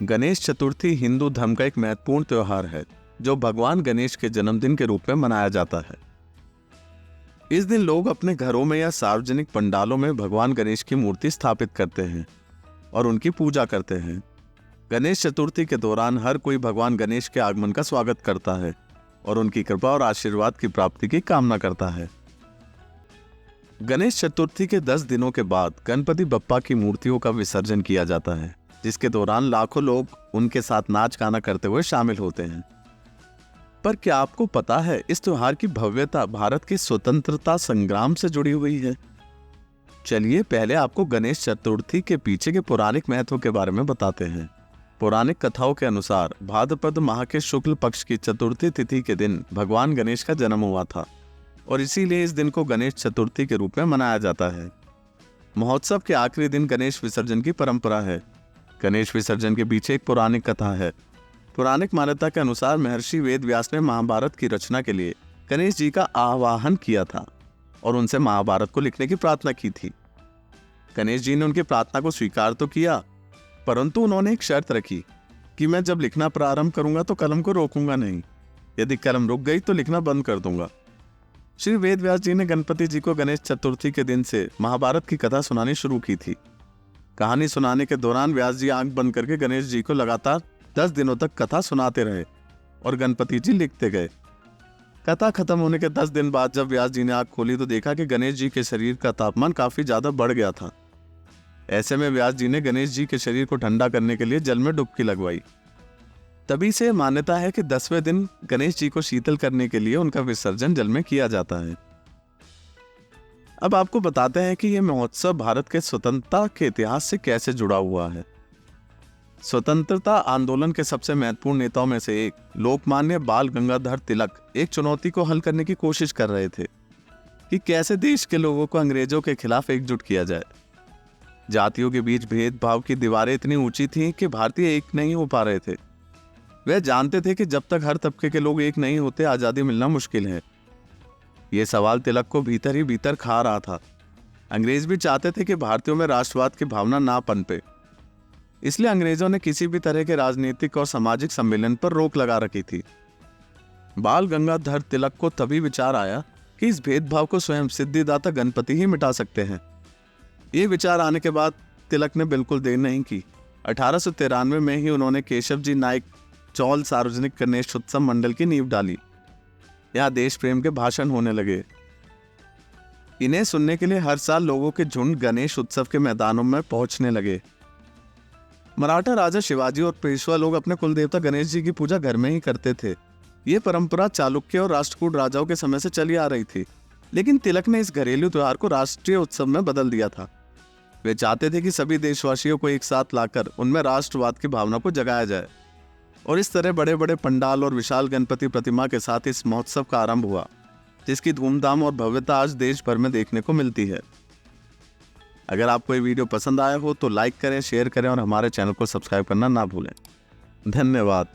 गणेश चतुर्थी हिंदू धर्म का एक महत्वपूर्ण त्योहार है जो भगवान गणेश के जन्मदिन के रूप में मनाया जाता है। इस दिन लोग अपने घरों में या सार्वजनिक पंडालों में भगवान गणेश की मूर्ति स्थापित करते हैं और उनकी पूजा करते हैं। गणेश चतुर्थी के दौरान हर कोई भगवान गणेश के आगमन का स्वागत करता है और उनकी कृपा और आशीर्वाद की प्राप्ति की कामना करता है। गणेश चतुर्थी के 10 दिनों के बाद गणपति बप्पा की मूर्तियों का विसर्जन किया जाता है, जिसके दौरान लाखों लोग उनके साथ नाच गाना करते हुए शामिल होते हैं। पर क्या आपको पता है इस त्योहार की भव्यता भारत के स्वतंत्रता संग्राम से जुड़ी हुई है? चलिए पहले आपको गणेश चतुर्थी के पीछे के पौराणिक महत्व के बारे में बताते हैं। पौराणिक कथाओं के अनुसार भाद्रपद माह के शुक्ल पक्ष की चतुर्थी तिथि के दिन भगवान गणेश का जन्म हुआ था और इसीलिए इस दिन को गणेश चतुर्थी के रूप में मनाया जाता है। महोत्सव के आखिरी दिन गणेश विसर्जन की परंपरा है। गणेश विसर्जन के पीछे एक पौराणिक कथा है। पौराणिक मान्यता के अनुसार महर्षि वेद व्यास ने महाभारत की रचना के लिए गणेश जी का आवाहन किया था और उनसे महाभारत को लिखने की प्रार्थना की थी। गणेश जी ने उनकी प्रार्थना को स्वीकार तो किया, परंतु उन्होंने एक शर्त रखी कि मैं जब लिखना प्रारंभ करूंगा तो कलम को रोकूंगा नहीं। यदि कलम रुक गई तो लिखना बंद कर दूंगा। श्री वेद व्यास जी ने गणपति जी को गणेश चतुर्थी के दिन से महाभारत की कथा सुनानी शुरू की थी। कहानी सुनाने के दौरान व्यास जी आंख बंद करके गणेश जी को लगातार 10 दिनों तक कथा सुनाते रहे और गणपति जी लिखते गए। कथा खत्म होने के 10 दिन बाद जब व्यास जी ने आंख खोली तो देखा कि गणेश जी के शरीर का तापमान काफी ज्यादा बढ़ गया था। ऐसे में व्यास जी ने गणेश जी के शरीर को ठंडा करने के लिए जल में डुबकी लगवाई। तभी से मान्यता है कि 10वें दिन गणेश जी को शीतल करने के लिए उनका विसर्जन जल में किया जाता है। अब आपको बताते हैं कि यह महोत्सव भारत के स्वतंत्रता के इतिहास से कैसे जुड़ा हुआ है। स्वतंत्रता आंदोलन के सबसे महत्वपूर्ण नेताओं में से एक लोकमान्य बाल गंगाधर तिलक एक चुनौती को हल करने की कोशिश कर रहे थे कि कैसे देश के लोगों को अंग्रेजों के खिलाफ एकजुट किया जाए। जातियों के बीच भेदभाव की दीवारें इतनी ऊंची थीं कि भारतीय एक नहीं हो पा रहे थे। वे जानते थे कि जब तक हर तबके के लोग एक नहीं होते आजादी मिलना मुश्किल है। ये सवाल तिलक को भीतर ही भीतर खा रहा था। अंग्रेज भी चाहते थे कि भारतीयों में राष्ट्रवाद की भावना ना पनपे, इसलिए अंग्रेजों ने किसी भी तरह के राजनीतिक और सामाजिक सम्मेलन पर रोक लगा रखी थी। बाल गंगाधर तिलक को तभी विचार आया कि इस भेदभाव को स्वयं सिद्धिदाता गणपति ही मिटा सकते हैं। ये विचार आने के बाद तिलक ने बिल्कुल देर नहीं की। 1893 में ही उन्होंने केशव जी नायक चौल सार्वजनिक गणेश उत्सव मंडल की नींव डाली। यहाँ देश प्रेम के भाषण होने लगे। इन्हें सुनने के लिए हर साल लोगों के झुंड गणेश उत्सव के मैदानों में पहुंचने लगे। मराठा राजा शिवाजी और पेशवा लोग अपने कुलदेवता गणेश जी की पूजा घर में ही करते थे। ये परंपरा चालुक्य और राष्ट्रकूट राजाओं के समय से चली आ रही थी, लेकिन तिलक ने इस घरेलू त्योहार को राष्ट्रीय उत्सव में बदल दिया था। वे चाहते थे कि सभी देशवासियों को एक साथ लाकर उनमें राष्ट्रवाद की भावना को जगाया जाए और इस तरह बड़े बड़े पंडाल और विशाल गणपति प्रतिमा के साथ इस महोत्सव का आरंभ हुआ, जिसकी धूमधाम और भव्यता आज देश भर में देखने को मिलती है। अगर आपको ये वीडियो पसंद आया हो तो लाइक करें, शेयर करें और हमारे चैनल को सब्सक्राइब करना ना भूलें। धन्यवाद।